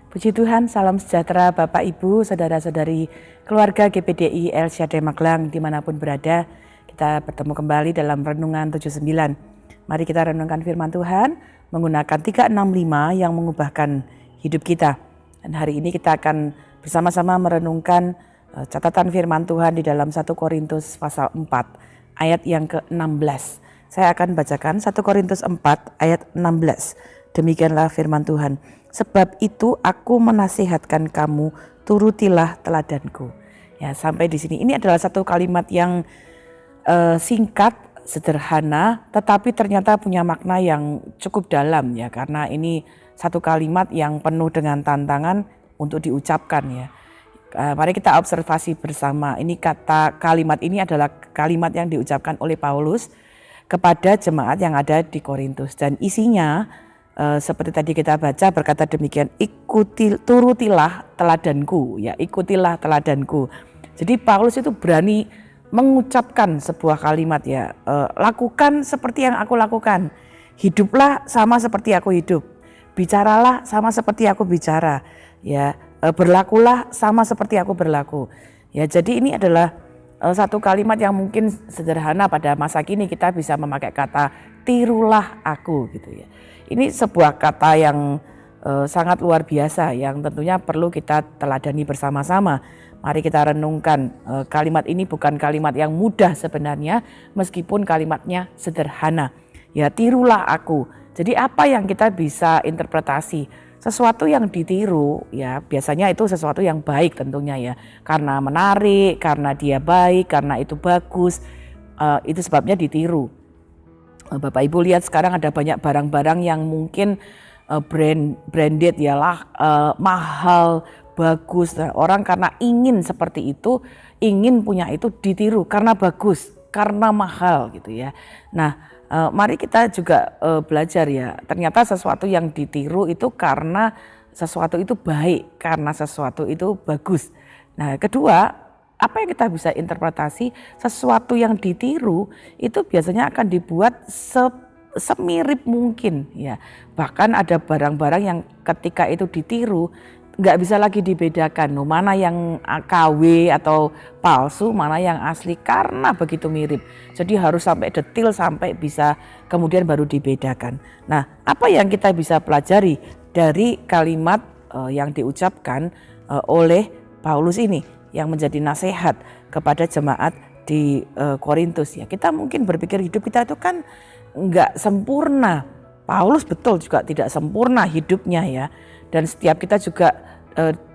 Puji Tuhan, salam sejahtera Bapak Ibu, Saudara-saudari keluarga GPDI El Shaddai Magelang dimanapun berada. Kita bertemu kembali dalam Renungan 79. Mari kita renungkan firman Tuhan menggunakan 365 yang mengubahkan hidup kita. Dan hari ini kita akan bersama-sama merenungkan catatan firman Tuhan di dalam 1 Korintus pasal 4 ayat yang ke-16. Saya akan bacakan 1 Korintus 4 ayat 16. Demikianlah firman Tuhan. Sebab itu aku menasihatkan kamu, turutilah teladanku. Ya, sampai di sini. Ini adalah satu kalimat yang singkat, sederhana, tetapi ternyata punya makna yang cukup dalam ya. Karena ini satu kalimat yang penuh dengan tantangan untuk diucapkan ya. Mari kita observasi bersama. Ini kalimat ini adalah kalimat yang diucapkan oleh Paulus kepada jemaat yang ada di Korintus, dan isinya seperti tadi kita baca berkata demikian, turutilah teladanku ya, ikutilah teladanku. Jadi Paulus itu berani mengucapkan sebuah kalimat ya, lakukan seperti yang aku lakukan, hiduplah sama seperti aku hidup, bicaralah sama seperti aku bicara ya, berlakulah sama seperti aku berlaku ya. Jadi ini adalah satu kalimat yang mungkin sederhana pada masa kini kita bisa memakai kata tirulah aku gitu ya. Ini sebuah kata yang sangat luar biasa yang tentunya perlu kita teladani bersama-sama. Mari kita renungkan, kalimat ini bukan kalimat yang mudah sebenarnya meskipun kalimatnya sederhana. Ya, tirulah aku. Jadi apa yang kita bisa interpretasi? Sesuatu yang ditiru ya biasanya itu sesuatu yang baik tentunya ya. Karena menarik, karena dia baik, karena itu bagus, itu sebabnya ditiru. Bapak Ibu lihat sekarang ada banyak barang-barang yang mungkin branded ya lah, mahal, bagus. Nah, orang karena ingin seperti itu, ingin punya itu, ditiru karena bagus, karena mahal gitu ya. Nah, mari kita juga belajar ya, ternyata sesuatu yang ditiru itu karena sesuatu itu baik, karena sesuatu itu bagus. Nah, kedua, apa yang kita bisa interpretasi, sesuatu yang ditiru itu biasanya akan dibuat semirip mungkin ya. Bahkan ada barang-barang yang ketika itu ditiru nggak bisa lagi dibedakan, mana yang KW atau palsu, mana yang asli karena begitu mirip. Jadi harus sampai detail sampai bisa kemudian baru dibedakan. Nah, apa yang kita bisa pelajari dari kalimat yang diucapkan oleh Paulus ini yang menjadi nasihat kepada jemaat di Korintus ya. Kita mungkin berpikir hidup kita itu kan enggak sempurna. Paulus betul juga tidak sempurna hidupnya ya. Dan setiap kita juga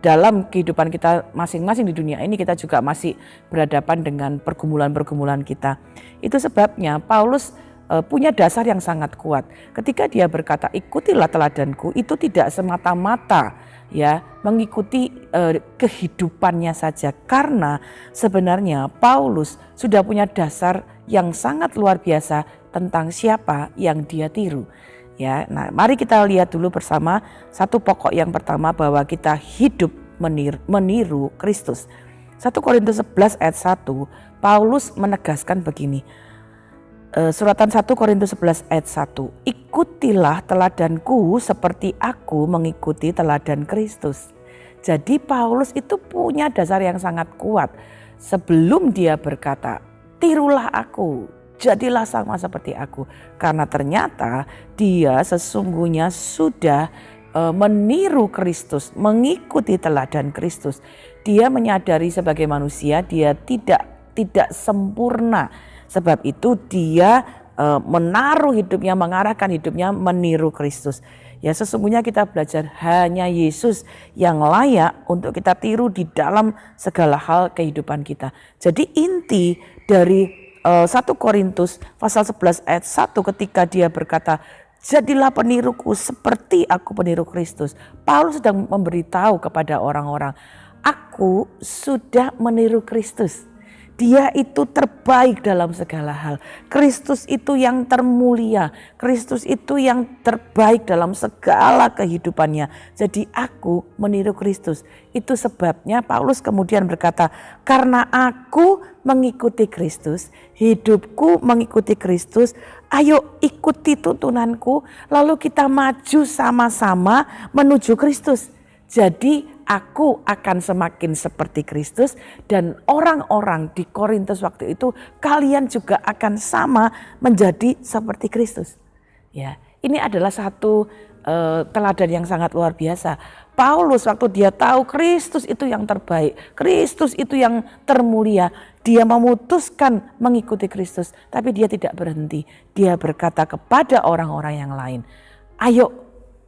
dalam kehidupan kita masing-masing di dunia ini kita juga masih berhadapan dengan pergumulan-pergumulan kita. Itu sebabnya Paulus punya dasar yang sangat kuat. Ketika dia berkata ikutilah teladanku, itu tidak semata-mata ya mengikuti kehidupannya saja, karena sebenarnya Paulus sudah punya dasar yang sangat luar biasa tentang siapa yang dia tiru ya. Nah, mari kita lihat dulu bersama satu pokok yang pertama, bahwa kita hidup meniru Kristus. 1 Korintus 11 ayat 1 Paulus menegaskan begini, suratan 1 Korintus 11 ayat 1, ikutilah teladanku seperti aku mengikuti teladan Kristus. Jadi Paulus itu punya dasar yang sangat kuat sebelum dia berkata tirulah aku, jadilah sama seperti aku. Karena ternyata dia sesungguhnya sudah meniru Kristus, mengikuti teladan Kristus. Dia menyadari sebagai manusia dia tidak sempurna. Sebab itu dia menaruh hidupnya, mengarahkan hidupnya meniru Kristus. Ya, sesungguhnya kita belajar hanya Yesus yang layak untuk kita tiru di dalam segala hal kehidupan kita. Jadi inti dari 1 Korintus pasal 11 ayat 1 ketika dia berkata jadilah peniruku seperti aku peniru Kristus. Paulus sedang memberitahu kepada orang-orang, aku sudah meniru Kristus. Dia itu terbaik dalam segala hal. Kristus itu yang termulia. Kristus itu yang terbaik dalam segala kehidupannya. Jadi aku meniru Kristus. Itu sebabnya Paulus kemudian berkata, karena aku mengikuti Kristus, hidupku mengikuti Kristus, ayo ikuti tuntunanku, lalu kita maju sama-sama menuju Kristus. Jadi aku akan semakin seperti Kristus dan orang-orang di Korintus waktu itu kalian juga akan sama menjadi seperti Kristus. Ya, ini adalah satu teladan yang sangat luar biasa. Paulus waktu dia tahu Kristus itu yang terbaik, Kristus itu yang termulia, dia memutuskan mengikuti Kristus, tapi dia tidak berhenti. Dia berkata kepada orang-orang yang lain, ayo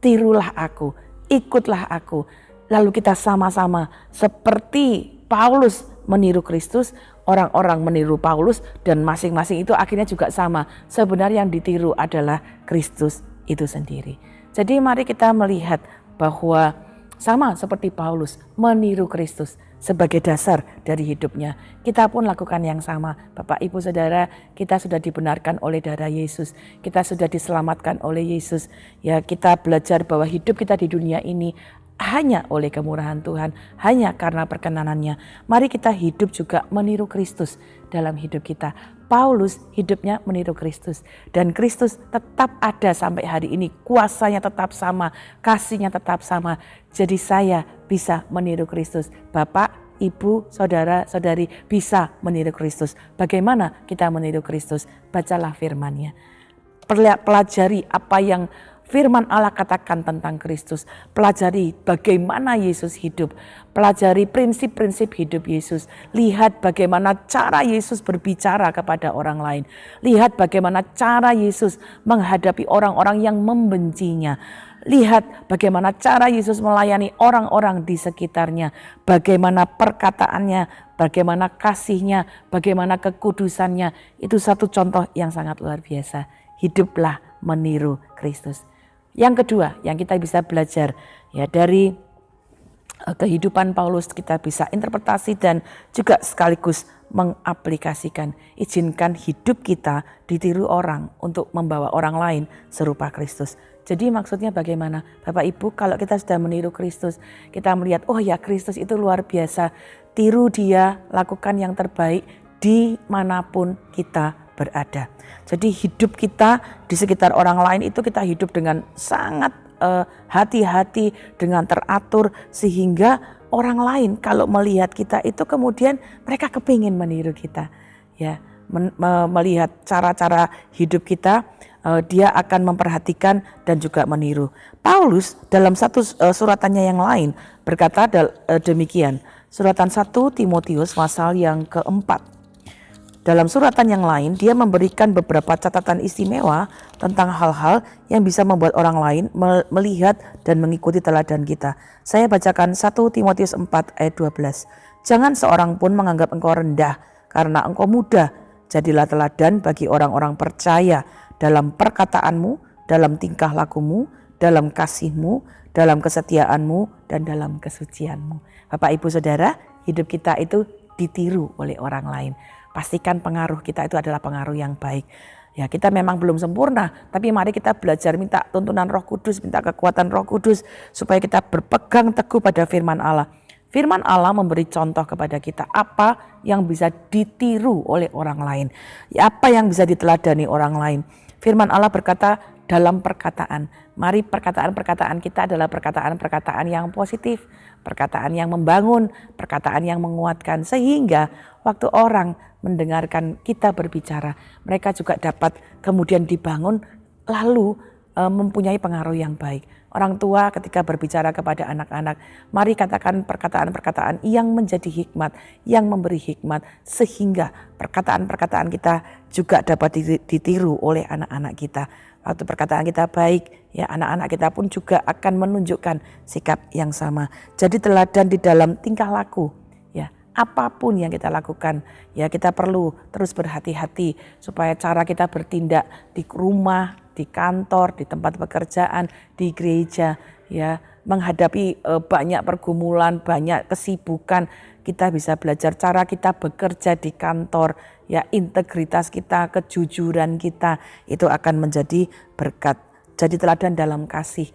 tirulah aku, ikutlah aku. Lalu kita sama-sama seperti Paulus meniru Kristus, orang-orang meniru Paulus, dan masing-masing itu akhirnya juga sama. Sebenarnya yang ditiru adalah Kristus itu sendiri. Jadi mari kita melihat bahwa sama seperti Paulus meniru Kristus sebagai dasar dari hidupnya. Kita pun lakukan yang sama. Bapak, Ibu, Saudara, kita sudah dibenarkan oleh darah Yesus. Kita sudah diselamatkan oleh Yesus. Ya, kita belajar bahwa hidup kita di dunia ini hanya oleh kemurahan Tuhan, hanya karena perkenanannya. Mari kita hidup juga meniru Kristus dalam hidup kita. Paulus hidupnya meniru Kristus, dan Kristus tetap ada sampai hari ini. Kuasanya tetap sama, kasihnya tetap sama. Jadi saya bisa meniru Kristus. Bapak, Ibu, Saudara, Saudari bisa meniru Kristus. Bagaimana kita meniru Kristus? Bacalah firman-Nya. Pelajari apa yang firman Allah katakan tentang Kristus. Pelajari bagaimana Yesus hidup. Pelajari prinsip-prinsip hidup Yesus. Lihat bagaimana cara Yesus berbicara kepada orang lain. Lihat bagaimana cara Yesus menghadapi orang-orang yang membencinya. Lihat bagaimana cara Yesus melayani orang-orang di sekitarnya. Bagaimana perkataannya, bagaimana kasihnya, bagaimana kekudusannya. Itu satu contoh yang sangat luar biasa. Hiduplah meniru Kristus. Yang kedua yang kita bisa belajar ya dari kehidupan Paulus, kita bisa interpretasi dan juga sekaligus mengaplikasikan. Izinkan hidup kita ditiru orang untuk membawa orang lain serupa Kristus. Jadi maksudnya bagaimana? Bapak Ibu, kalau kita sudah meniru Kristus, kita melihat oh ya Kristus itu luar biasa. Tiru dia, lakukan yang terbaik dimanapun kita berada. Jadi hidup kita di sekitar orang lain itu kita hidup dengan sangat hati-hati, dengan teratur, sehingga orang lain kalau melihat kita itu kemudian mereka kepingin meniru kita. Ya, melihat cara-cara hidup kita, dia akan memperhatikan dan juga meniru. Paulus dalam satu suratannya yang lain berkata demikian. Suratan 1 Timotius pasal yang keempat. Dalam suratan yang lain, dia memberikan beberapa catatan istimewa tentang hal-hal yang bisa membuat orang lain melihat dan mengikuti teladan kita. Saya bacakan 1 Timotius 4 ayat 12. Jangan seorang pun menganggap engkau rendah karena engkau muda. Jadilah teladan bagi orang-orang percaya dalam perkataanmu, dalam tingkah lakumu, dalam kasihmu, dalam kesetiaanmu, dan dalam kesucianmu. Bapak, Ibu, Saudara, hidup kita itu ditiru oleh orang lain. Pastikan pengaruh kita itu adalah pengaruh yang baik. Ya, kita memang belum sempurna, tapi mari kita belajar minta tuntunan Roh Kudus, minta kekuatan Roh Kudus supaya kita berpegang teguh pada firman Allah. Firman Allah memberi contoh kepada kita apa yang bisa ditiru oleh orang lain, ya, apa yang bisa diteladani orang lain. Firman Allah berkata dalam perkataan, mari perkataan-perkataan kita adalah perkataan-perkataan yang positif, perkataan yang membangun, perkataan yang menguatkan, sehingga waktu orang mendengarkan kita berbicara, mereka juga dapat kemudian dibangun lalu mempunyai pengaruh yang baik. Orang tua ketika berbicara kepada anak-anak, mari katakan perkataan-perkataan yang menjadi hikmat, yang memberi hikmat, sehingga perkataan-perkataan kita juga dapat ditiru oleh anak-anak kita. Waktu perkataan kita baik, ya anak-anak kita pun juga akan menunjukkan sikap yang sama. Jadi teladan di dalam tingkah laku, ya apapun yang kita lakukan, ya kita perlu terus berhati-hati supaya cara kita bertindak di rumah, di kantor, di tempat pekerjaan, di gereja, ya menghadapi banyak pergumulan, banyak kesibukan, kita bisa belajar cara kita bekerja di kantor, ya integritas kita, kejujuran kita itu akan menjadi berkat. Jadi teladan dalam kasih,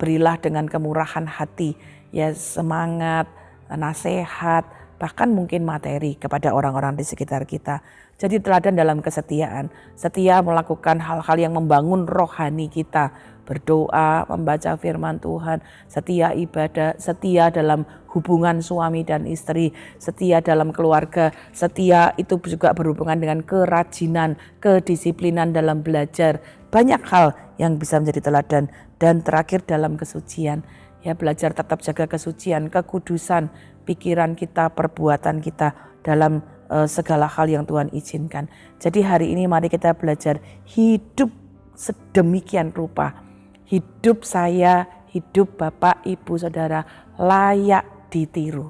berilah dengan kemurahan hati, ya semangat, nasihat, bahkan mungkin materi kepada orang-orang di sekitar kita. Jadi teladan dalam kesetiaan, setia melakukan hal-hal yang membangun rohani kita, berdoa, membaca firman Tuhan, setia ibadah, setia dalam hubungan suami dan istri, setia dalam keluarga, setia itu juga berhubungan dengan kerajinan, kedisiplinan dalam belajar. Banyak hal yang bisa menjadi teladan. Dan terakhir dalam kesucian, ya belajar tetap jaga kesucian, kekudusan, pikiran kita, perbuatan kita dalam segala hal yang Tuhan izinkan. Jadi hari ini mari kita belajar hidup sedemikian rupa. Hidup saya, hidup Bapak, Ibu, Saudara layak ditiru.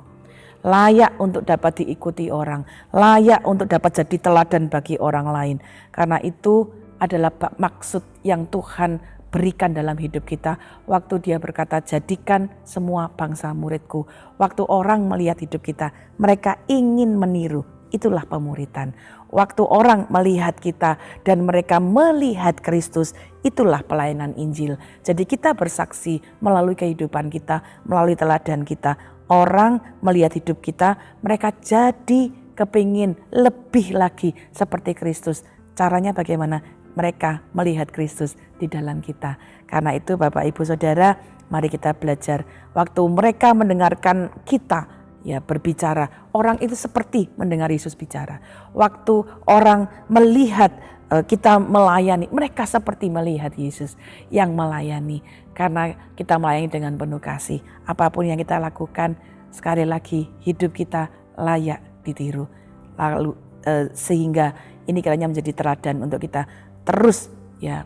Layak untuk dapat diikuti orang. Layak untuk dapat jadi teladan bagi orang lain. Karena itu adalah maksud yang Tuhan berikan dalam hidup kita. Waktu Dia berkata, jadikan semua bangsa muridku. Waktu orang melihat hidup kita, mereka ingin meniru. Itulah pemuritan. Waktu orang melihat kita dan mereka melihat Kristus, itulah pelayanan Injil. Jadi kita bersaksi melalui kehidupan kita, melalui teladan kita. Orang melihat hidup kita, mereka jadi kepingin lebih lagi seperti Kristus. Caranya bagaimana? Mereka melihat Kristus di dalam kita. Karena itu Bapak, Ibu, Saudara, mari kita belajar. Waktu mereka mendengarkan kita berbicara, orang itu seperti mendengar Yesus bicara. Waktu orang melihat kita melayani, mereka seperti melihat Yesus yang melayani. Karena kita melayani dengan penuh kasih. Apapun yang kita lakukan, sekali lagi hidup kita layak ditiru. Lalu sehingga ini kiranya menjadi teladan untuk kita terus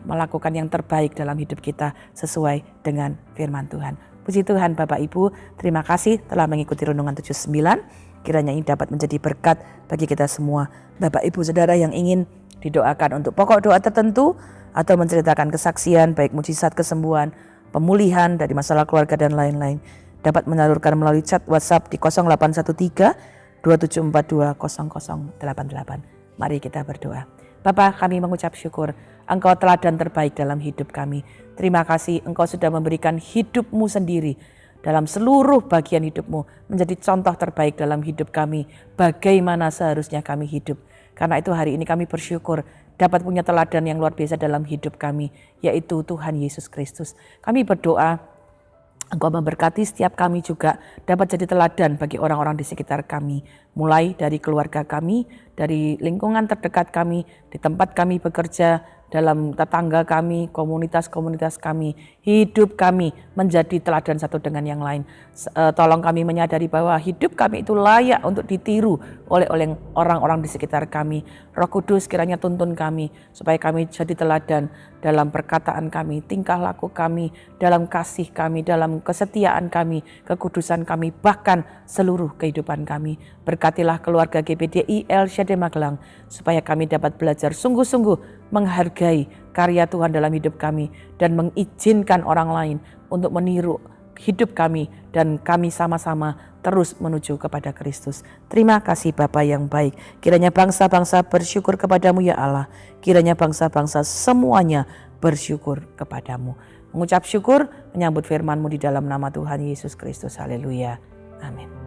melakukan yang terbaik dalam hidup kita sesuai dengan firman Tuhan. Puji Tuhan Bapak Ibu, terima kasih telah mengikuti Renungan 79. Kiranya ini dapat menjadi berkat bagi kita semua. Bapak Ibu Saudara yang ingin didoakan untuk pokok doa tertentu atau menceritakan kesaksian baik mujizat kesembuhan, pemulihan dari masalah keluarga dan lain-lain, dapat menyalurkan melalui chat WhatsApp di 0813 2742 0088. Mari kita berdoa. Bapa, kami mengucap syukur Engkau teladan terbaik dalam hidup kami. Terima kasih Engkau sudah memberikan hidup-Mu sendiri dalam seluruh bagian hidup-Mu menjadi contoh terbaik dalam hidup kami. Bagaimana seharusnya kami hidup. Karena itu hari ini kami bersyukur dapat punya teladan yang luar biasa dalam hidup kami, yaitu Tuhan Yesus Kristus. Kami berdoa Engkau memberkati setiap kami juga dapat jadi teladan bagi orang-orang di sekitar kami. Mulai dari keluarga kami, dari lingkungan terdekat kami, di tempat kami bekerja, dalam tetangga kami, komunitas-komunitas kami, hidup kami menjadi teladan satu dengan yang lain. Tolong kami menyadari bahwa hidup kami itu layak untuk ditiru oleh orang-orang di sekitar kami. Roh Kudus kiranya tuntun kami supaya kami jadi teladan dalam perkataan kami, tingkah laku kami, dalam kasih kami, dalam kesetiaan kami, kekudusan kami, bahkan seluruh kehidupan kami. Berkatilah keluarga GPDI El Shaddai Magelang supaya kami dapat belajar sungguh-sungguh menghargai karya Tuhan dalam hidup kami dan mengizinkan orang lain untuk meniru hidup kami dan kami sama-sama terus menuju kepada Kristus. Terima kasih Bapa yang baik. Kiranya bangsa-bangsa bersyukur kepadamu ya Allah. Kiranya bangsa-bangsa semuanya bersyukur kepadamu. Mengucap syukur menyambut firman-Mu di dalam nama Tuhan Yesus Kristus. Haleluya. Amin.